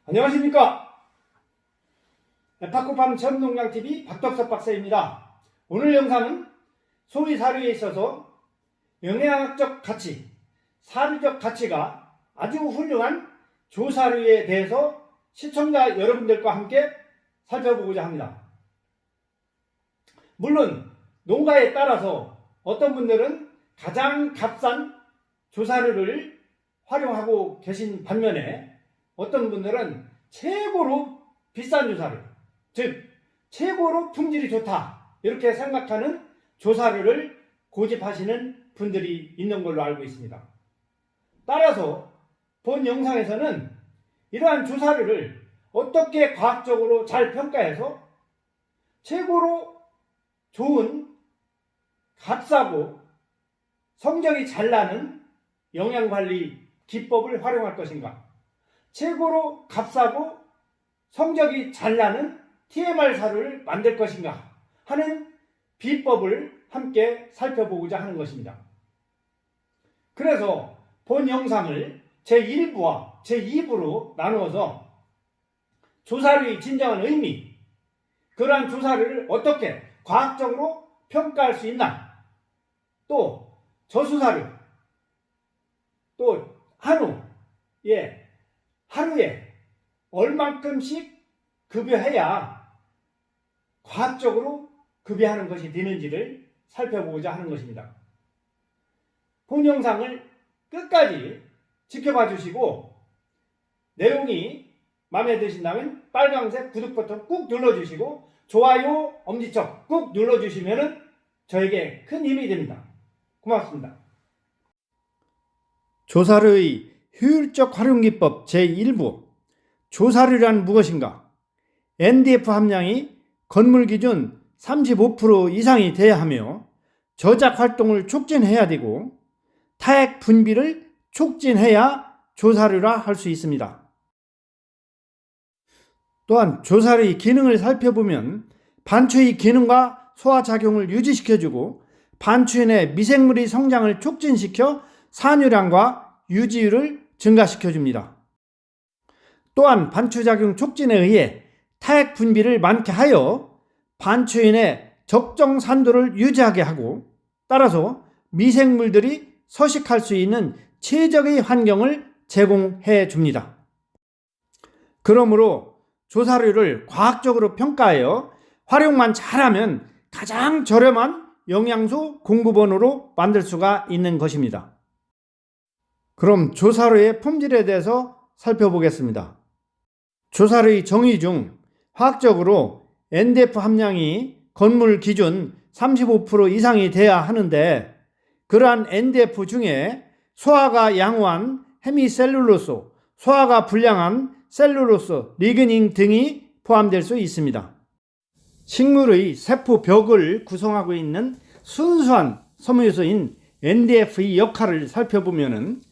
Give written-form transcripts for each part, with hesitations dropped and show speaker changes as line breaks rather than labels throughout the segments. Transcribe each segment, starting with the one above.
안녕하십니까. 에파코팜 전농장TV 박덕섭 박사입니다. 오늘 영상은 소위 사료에 있어서 영양학적 가치, 사료적 가치가 아주 훌륭한 조사료에 대해서 시청자 여러분들과 함께 살펴보고자 합니다. 물론 농가에 따라서 어떤 분들은 가장 값싼 조사료를 활용하고 계신 반면에 어떤 분들은 최고로 비싼 조사료, 즉 최고로 품질이 좋다 이렇게 생각하는 조사료를 고집하시는 분들이 있는 걸로 알고 있습니다. 따라서 본 영상에서는 이러한 조사료를 어떻게 과학적으로 잘 평가해서 최고로 좋은, 값싸고 성적이 잘 나는 영양관리 기법을 활용할 것인가, 최고로 값싸고 성적이 잘 나는 TMR 사료를 만들 것인가 하는 비법을 함께 살펴보고자 하는 것입니다. 그래서 본 영상을 제1부와 제2부로 나누어서 조사료의 진정한 의미, 그러한 조사료를 어떻게 과학적으로 평가할 수 있나, 또 저수사료, 또 하루에 얼만큼씩 급여해야 과학적으로 급여하는 것이 되는지를 살펴보고자 하는 것입니다. 본 영상을 끝까지 지켜봐 주시고 내용이 마음에 드신다면 빨간색 구독 버튼 꾹 눌러주시고 좋아요 엄지척 꾹 눌러주시면 저에게 큰 힘이 됩니다. 고맙습니다. 조사료의 효율적 활용기법 제1부, 조사료란 무엇인가? NDF 함량이 건물 기준 35% 이상이 돼야 하며 저작 활동을 촉진해야 되고 타액 분비를 촉진해야 조사료라 할 수 있습니다. 또한 조사료의 기능을 살펴보면 반추의 기능과 소화작용을 유지시켜주고 반추인의 미생물의 성장을 촉진시켜 산유량과 유지율을 증가시켜줍니다. 또한 반추작용 촉진에 의해 타액 분비를 많게 하여 반추인의 적정 산도를 유지하게 하고 따라서 미생물들이 서식할 수 있는 최적의 환경을 제공해 줍니다. 그러므로 조사료를 과학적으로 평가하여 활용만 잘하면 가장 저렴한 영양소 공급원으로 만들 수가 있는 것입니다. 그럼 조사료의 품질에 대해서 살펴보겠습니다. 조사료의 정의 중 화학적으로 NDF 함량이 건물 기준 35% 이상이 돼야 하는데 그러한 NDF 중에 소화가 양호한 헤미셀룰로스, 소화가 불량한 셀룰로스, 리그닌 등이 포함될 수 있습니다. 식물의 세포벽을 구성하고 있는 순수한 섬유소인 NDF의 역할을 살펴보면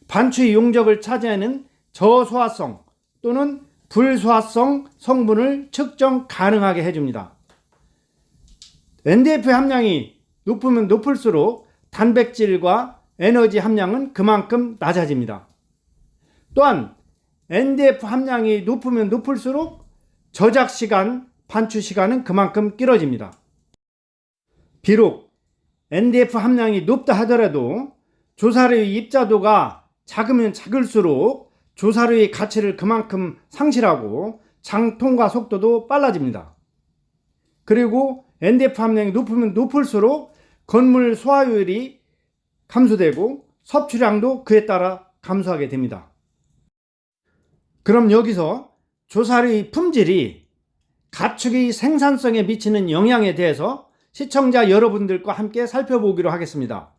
반추의 용적을 차지하는 저소화성 또는 불소화성 성분을 측정 가능하게 해줍니다. NDF 함량이 높으면 높을수록 단백질과 에너지 함량은 그만큼 낮아집니다. 또한 NDF 함량이 높으면 높을수록 저작 시간, 반추 시간은 그만큼 길어집니다. 비록 NDF 함량이 높다 하더라도 조사료의 입자도가 작으면 작을수록 조사료의 가치를 그만큼 상실하고 장 통과 속도도 빨라집니다. 그리고 NDF 함량이 높으면 높을수록 건물 소화율이 감소되고 섭취량도 그에 따라 감소하게 됩니다. 그럼 여기서 조사료의 품질이 가축의 생산성에 미치는 영향에 대해서 시청자 여러분들과 함께 살펴보기로 하겠습니다.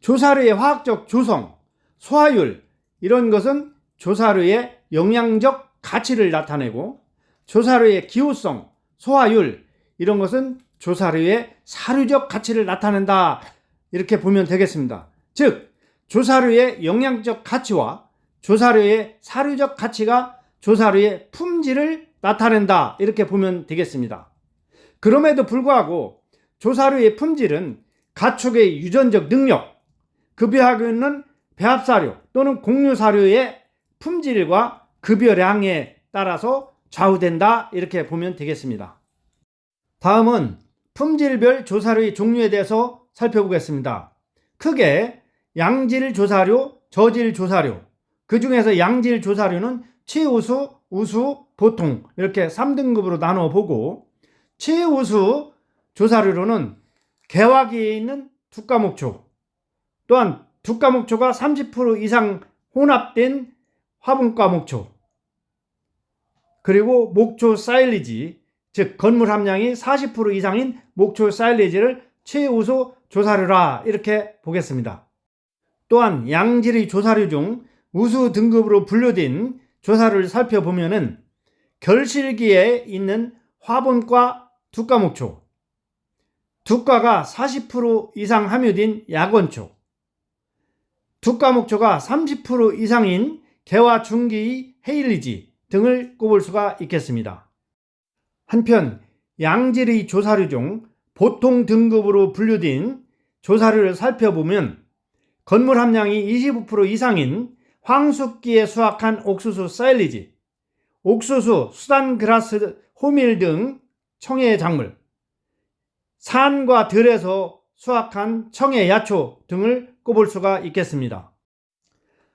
조사료의 화학적 조성, 소화율 이런 것은 조사료의 영양적 가치를 나타내고 조사료의 기호성, 소화율 이런 것은 조사료의 사료적 가치를 나타낸다 이렇게 보면 되겠습니다. 즉 조사료의 영양적 가치와 조사료의 사료적 가치가 조사료의 품질을 나타낸다 이렇게 보면 되겠습니다. 그럼에도 불구하고 조사료의 품질은 가축의 유전적 능력, 급여하고 있는 배합사료 또는 공유사료의 품질과 급여량에 따라서 좌우된다 이렇게 보면 되겠습니다. 다음은 품질별 조사료의 종류에 대해서 살펴보겠습니다. 크게 양질 조사료, 저질 조사료, 그 중에서 양질 조사료는 최우수, 우수, 보통 이렇게 3등급으로 나눠 보고, 최우수 조사료로는 개화기에 있는 두가목초, 또한 두가목초가 30% 이상 혼합된 화분과 목초, 그리고 목초 사일리지, 즉 건물 함량이 40% 이상인 목초 사일리지를 최우수 조사료라 이렇게 보겠습니다. 또한 양질의 조사료 중 우수 등급으로 분류된 조사료를 살펴보면은 결실기에 있는 화분과 두가목초, 두가가 40% 이상 함유된 약원초, 두가목초가 30% 이상인 개화 중기의 헤일리지 등을 꼽을 수가 있겠습니다. 한편 양질의 조사료 중 보통 등급으로 분류된 조사료를 살펴보면 건물 함량이 25% 이상인 황숙기에 수확한 옥수수 사일리지, 옥수수, 수단그라스, 호밀 등 청해 작물, 산과 들에서 수확한 청해 야초 등을 꼽을 수가 있겠습니다.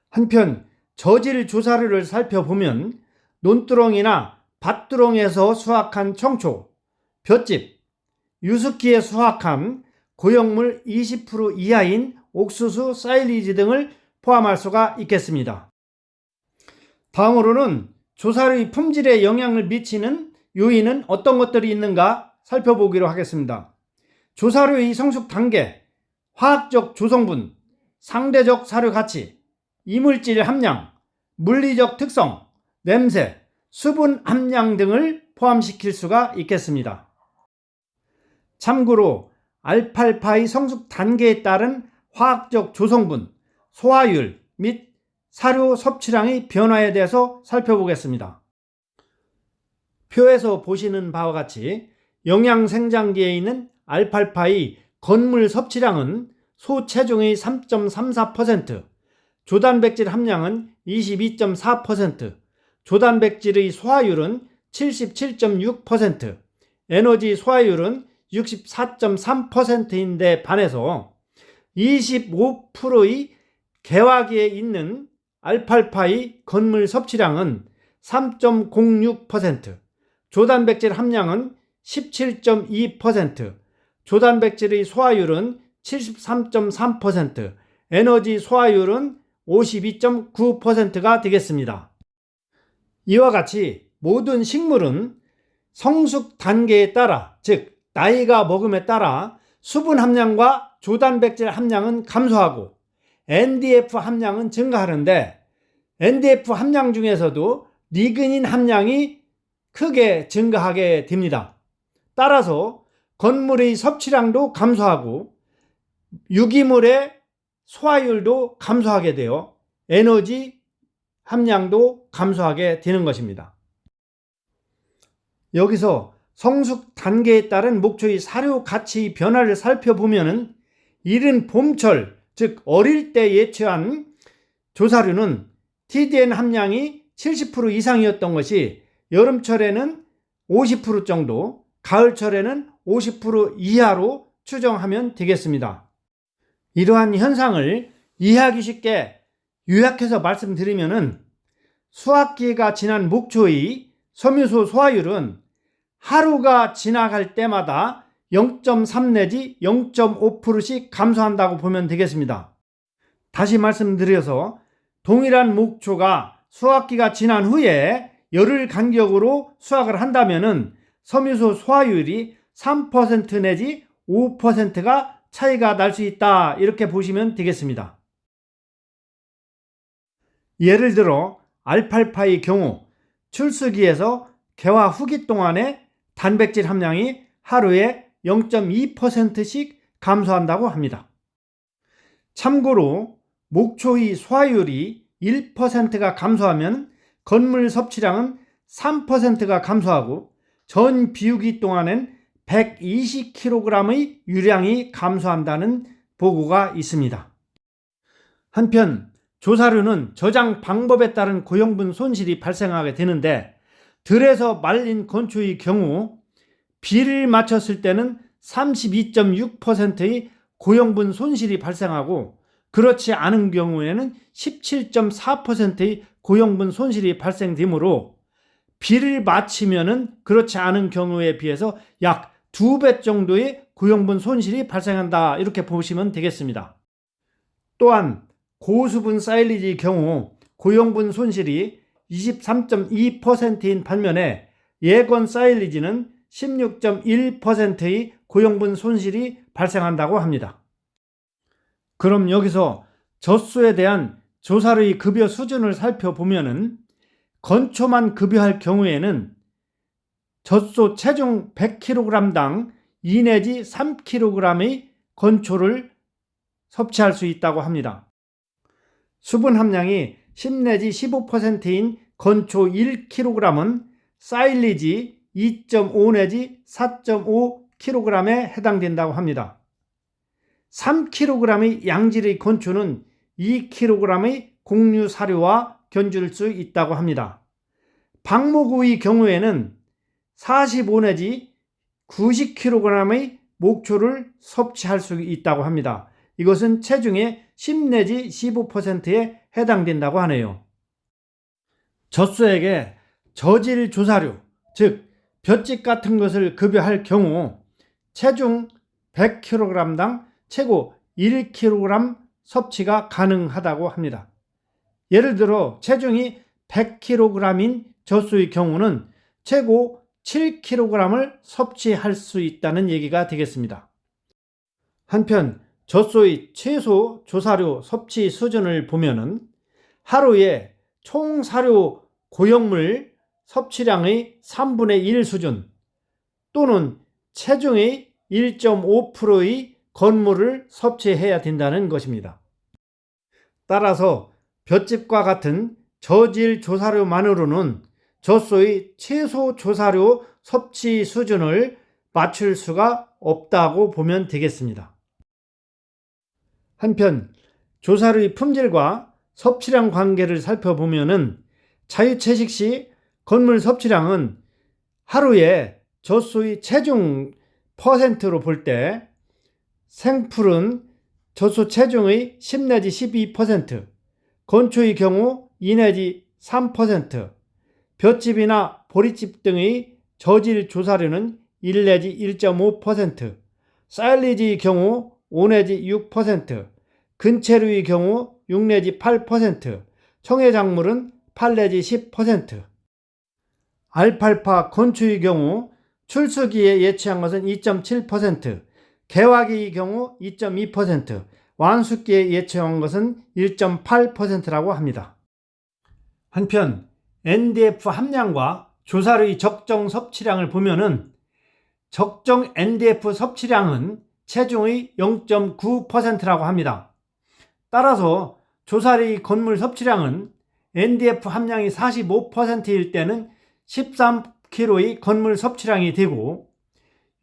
한편 저질 조사료를 살펴보면 논두렁이나 밭두렁에서 수확한 청초, 볏짚, 유습기에 수확한 고형물 20% 이하인 옥수수 사일리지 등을 포함할 수가 있겠습니다. 다음으로는 조사료의 품질에 영향을 미치는 요인은 어떤 것들이 있는가 살펴보기로 하겠습니다. 조사료의 성숙 단계, 화학적 조성분, 상대적 사료 가치, 이물질 함량, 물리적 특성, 냄새, 수분 함량 등을 포함시킬 수가 있겠습니다. 참고로 알팔파의 성숙 단계에 따른 화학적 조성분, 소화율 및 사료 섭취량의 변화에 대해서 살펴보겠습니다. 표에서 보시는 바와 같이 영양생장기에 있는 알팔파의 건물 섭취량은 소체중의 3.34%, 조단백질 함량은 22.4%, 조단백질의 소화율은 77.6%, 에너지 소화율은 64.3%인데 반해서 25%의 개화기에 있는 알팔파의 건물 섭취량은 3.06%, 조단백질 함량은 17.2%, 조단백질의 소화율은 73.3%, 에너지 소화율은 52.9%가 되겠습니다. 이와 같이 모든 식물은 성숙 단계에 따라, 즉 나이가 먹음에 따라 수분 함량과 조단백질 함량은 감소하고 NDF 함량은 증가하는데, NDF 함량 중에서도 리그닌 함량이 크게 증가하게 됩니다. 따라서 건물의 섭취량도 감소하고 유기물의 소화율도 감소하게 되어 에너지 함량도 감소하게 되는 것입니다. 여기서 성숙 단계에 따른 목초의 사료 가치 변화를 살펴보면 이른 봄철, 즉 어릴 때 예측한 조사료는 TDN 함량이 70% 이상이었던 것이 여름철에는 50% 정도, 가을철에는 50% 이하로 추정하면 되겠습니다. 이러한 현상을 이해하기 쉽게 요약해서 말씀드리면 수확기가 지난 목초의 섬유소 소화율은 하루가 지나갈 때마다 0.3 내지 0.5%씩 감소한다고 보면 되겠습니다. 다시 말씀드려서 동일한 목초가 수확기가 지난 후에 열흘 간격으로 수확을 한다면 섬유소 소화율이 3% 내지 5%가 차이가 날 수 있다, 이렇게 보시면 되겠습니다. 예를 들어 알팔파의 경우 출수기에서 개화 후기 동안에 단백질 함량이 하루에 0.2%씩 감소한다고 합니다. 참고로 목초의 소화율이 1%가 감소하면 건물 섭취량은 3%가 감소하고 전 비우기 동안엔 120kg의 유량이 감소한다는 보고가 있습니다. 한편 조사료는 저장 방법에 따른 고형분 손실이 발생하게 되는데, 들에서 말린 건초의 경우 비를 맞췄을 때는 32.6%의 고형분 손실이 발생하고, 그렇지 않은 경우에는 17.4%의 고형분 손실이 발생되므로 비를 맞추면은 그렇지 않은 경우에 비해서 약 2배 정도의 고형분 손실이 발생한다, 이렇게 보시면 되겠습니다. 또한 고수분 사일리지의 경우 고형분 손실이 23.2%인 반면에 예건 사일리지는 16.1%의 고형분 손실이 발생한다고 합니다. 그럼 여기서 젖소에 대한 조사료의 급여 수준을 살펴보면은, 건초만 급여할 경우에는 젖소 체중 100kg당 2 내지 3kg의 건초를 섭취할 수 있다고 합니다. 수분 함량이 10 내지 15%인 건초 1kg은 사일리지 2.5 내지 4.5kg에 해당된다고 합니다. 3kg의 양질의 건초는 2kg의 곡류 사료와 견줄 수 있다고 합니다. 방목의 경우에는 45 내지 90kg의 목초를 섭취할 수 있다고 합니다. 이것은 체중의 10 내지 15%에 해당된다고 하네요. 젖소에게 저질 조사료, 즉 볏짚 같은 것을 급여할 경우 체중 100kg당 최고 1kg 섭취가 가능하다고 합니다. 예를 들어 체중이 100kg인 젖소의 경우는 최고 7kg을 섭취할 수 있다는 얘기가 되겠습니다. 한편 젖소의 최소 조사료 섭취 수준을 보면은 하루에 총 사료 고형물 섭취량의 3분의 1 수준 또는 체중의 1.5%의 건물을 섭취해야 된다는 것입니다. 따라서 볏짚과 같은 저질 조사료만으로는 젖소의 최소 조사료 섭취 수준을 맞출 수가 없다고 보면 되겠습니다. 한편 조사료의 품질과 섭취량 관계를 살펴보면은 자유채식 시 건물 섭취량은 하루에 젖소의 체중 퍼센트로 볼 때 생풀은 젖소 체중의 10 내지 12%, 건초의 경우 2 내지 3%, 볏짚이나 보리짚 등의 저질 조사료는 1 내지 1.5%, 사일리지의 경우 5 내지 6%, 근체류의 경우 6 내지 8%, 청해작물은 8 내지 10%, 알팔파 건초의 경우 출수기에 예치한 것은 2.7%, 개화기의 경우 2.2%, 완숙기에 예치한 것은 1.8%라고 합니다. 한편 NDF 함량과 조사료의 적정 섭취량을 보면은 적정 NDF 섭취량은 체중의 0.9%라고 합니다. 따라서 조사료의 건물 섭취량은 NDF 함량이 45%일 때는 13kg의 건물 섭취량이 되고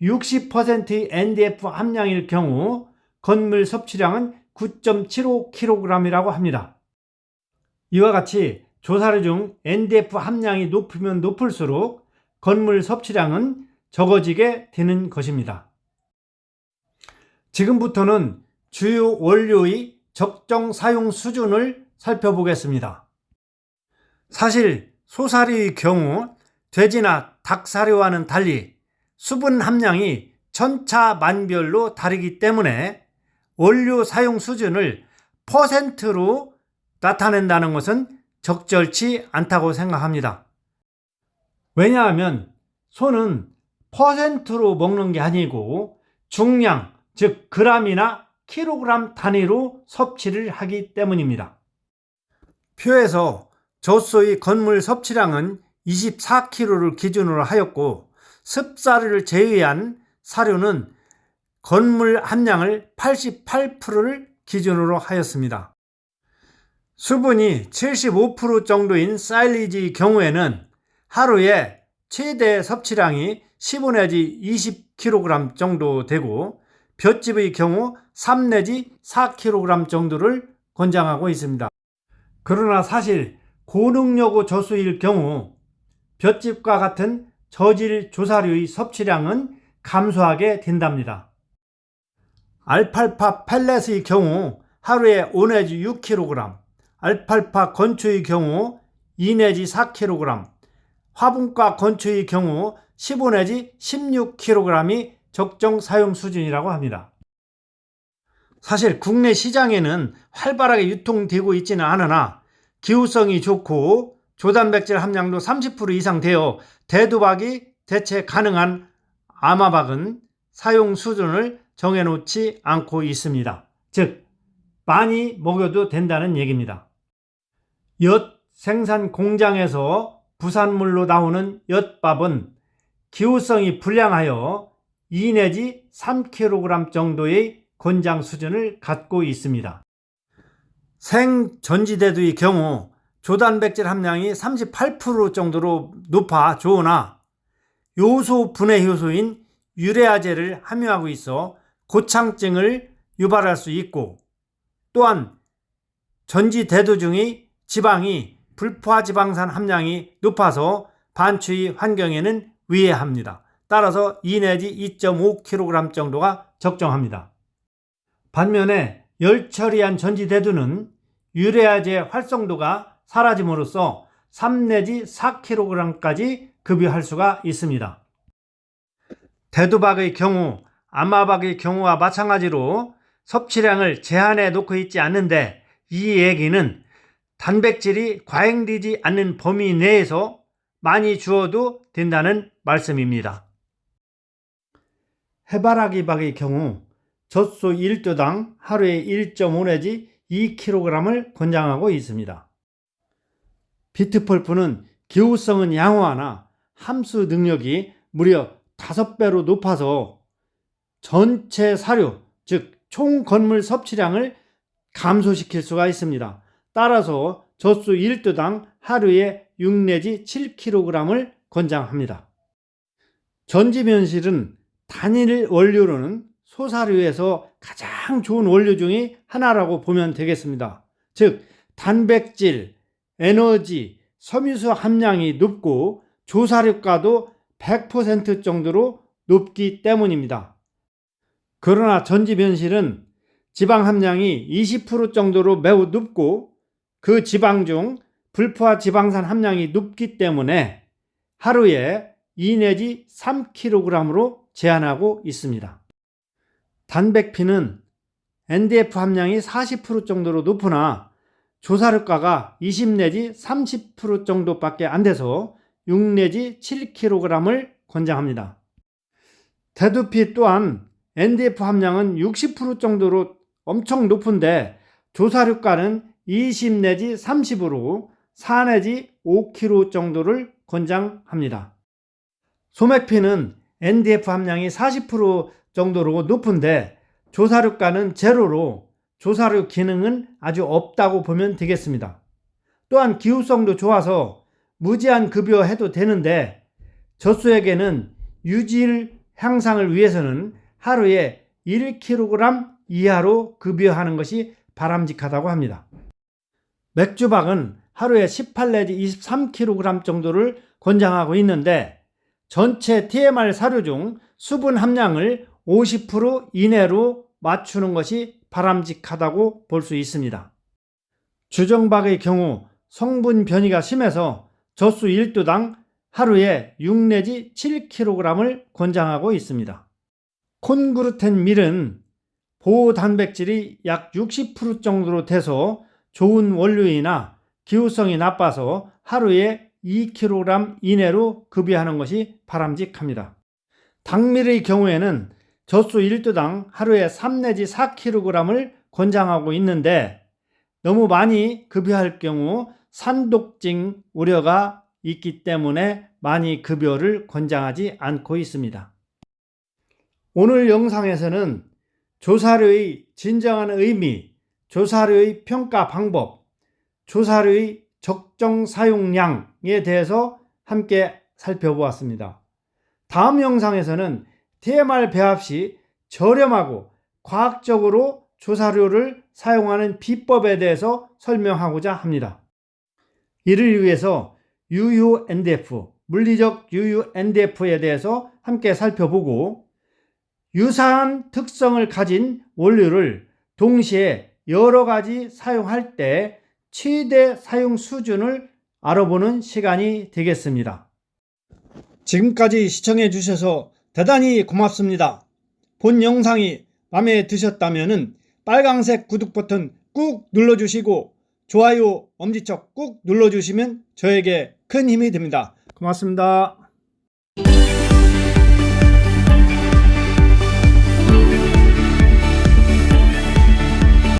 60%의 NDF 함량일 경우 건물 섭취량은 9.75kg이라고 합니다. 이와 같이 조사료 중 NDF 함량이 높으면 높을수록 건물 섭취량은 적어지게 되는 것입니다. 지금부터는 주요 원료의 적정 사용 수준을 살펴보겠습니다. 사실 소사료의 경우 돼지나 닭 사료와는 달리 수분 함량이 천차만별로 다르기 때문에 원료 사용 수준을 퍼센트로 나타낸다는 것은 적절치 않다고 생각합니다. 왜냐하면 소는 퍼센트로 먹는 게 아니고 중량, 즉 그람이나 킬로그램 단위로 섭취를 하기 때문입니다. 표에서 젖소의 건물 섭취량은 24kg를 기준으로 하였고 습사료를 제외한 사료는 건물 함량을 88%를 기준으로 하였습니다. 수분이 75% 정도인 사일리지의 경우에는 하루에 최대 섭취량이 15 내지 20kg 정도 되고 볏짚의 경우 3 내지 4kg 정도를 권장하고 있습니다. 그러나 사실 고능력의 젖소일 경우 볏짚과 같은 저질 조사류의 섭취량은 감소하게 된답니다. 알팔파 펠렛의 경우 하루에 5 내지 6kg, 알팔파 건초의 경우 2 내지 4kg, 화분과 건초의 경우 15 내지 16kg이 적정 사용 수준이라고 합니다. 사실 국내 시장에는 활발하게 유통되고 있지는 않으나 기후성이 좋고 조단백질 함량도 30% 이상 되어 대두박이 대체 가능한 아마박은 사용 수준을 정해놓지 않고 있습니다. 즉 많이 먹여도 된다는 얘기입니다. 엿 생산 공장에서 부산물로 나오는 엿밥은 기후성이 불량하여 2 내지 3kg 정도의 권장 수준을 갖고 있습니다. 생전지대두의 경우 조단백질 함량이 38% 정도로 높아 좋으나 요소 분해 효소인 유레아제를 함유하고 있어 고창증을 유발할 수 있고, 또한 전지대두 중의 지방이 불포화지방산 함량이 높아서 반추의 환경에는 위해합니다. 따라서 2 내지 2.5kg 정도가 적정합니다. 반면에 열 처리한 전지대두는 유레아제 활성도가 사라짐으로써 3 내지 4kg까지 급여할 수가 있습니다. 대두박의 경우, 아마박의 경우와 마찬가지로 섭취량을 제한해 놓고 있지 않는데, 이 얘기는 단백질이 과잉되지 않는 범위 내에서 많이 주어도 된다는 말씀입니다. 해바라기 박의 경우 젖소 1조당 하루에 1.5 내지 2kg을 권장하고 있습니다. 비트펄프는 기후성은 양호하나 함수 능력이 무려 5배로 높아서 전체 사료, 즉 총 건물 섭취량을 감소시킬 수가 있습니다. 따라서 젖소 1조당 하루에 6 내지 7kg을 권장합니다. 전지면실은 단일 원료로는 소사료에서 가장 좋은 원료 중의 하나라고 보면 되겠습니다. 즉 단백질, 에너지, 섬유소 함량이 높고 조사료가도 100% 정도로 높기 때문입니다. 그러나 전지면실은 지방 함량이 20% 정도로 매우 높고 그 지방 중 불포화 지방산 함량이 높기 때문에 하루에 2 내지 3kg으로 제한하고 있습니다. 단백피는 NDF 함량이 40% 정도로 높으나 조사료가가 20 내지 30% 정도밖에 안 돼서 6 내지 7kg을 권장합니다. 대두피 또한 NDF 함량은 60% 정도로 엄청 높은데 조사료가는 20 내지 30으로 4 내지 5kg 정도를 권장합니다. 소맥피는 NDF 함량이 40% 정도로 높은데 조사료가는 제로로 조사료 기능은 아주 없다고 보면 되겠습니다. 또한 기후성도 좋아서 무제한 급여해도 되는데 젖소에게는 유질 향상을 위해서는 하루에 1kg 이하로 급여하는 것이 바람직하다고 합니다. 맥주박은 하루에 18 내지 23kg 정도를 권장하고 있는데 전체 TMR 사료 중 수분 함량을 50% 이내로 맞추는 것이 바람직하다고 볼 수 있습니다. 주정박의 경우 성분 변이가 심해서 젖소 1도당 하루에 6 내지 7kg을 권장하고 있습니다. 콘그루텐 밀은 보호 단백질이 약 60% 정도로 돼서 좋은 원료이나 기후성이 나빠서 하루에 2kg 이내로 급여하는 것이 바람직합니다. 닭밀의 경우에는 젖소 1도당 하루에 3 내지 4kg을 권장하고 있는데 너무 많이 급여할 경우 산독증 우려가 있기 때문에 많이 급여를 권장하지 않고 있습니다. 오늘 영상에서는 조사료의 진정한 의미, 조사료의 평가 방법, 조사료의 적정 사용량에 대해서 함께 살펴보았습니다. 다음 영상에서는 TMR 배합 시 저렴하고 과학적으로 조사료를 사용하는 비법에 대해서 설명하고자 합니다. 이를 위해서 UUNDF, 물리적 UUNDF에 대해서 함께 살펴보고 유사한 특성을 가진 원료를 동시에 여러 가지 사용할 때 최대 사용 수준을 알아보는 시간이 되겠습니다. 지금까지 시청해 주셔서 대단히 고맙습니다. 본 영상이 마음에 드셨다면 빨강색 구독 버튼 꾹 눌러주시고 좋아요 엄지척 꾹 눌러주시면 저에게 큰 힘이 됩니다. 고맙습니다.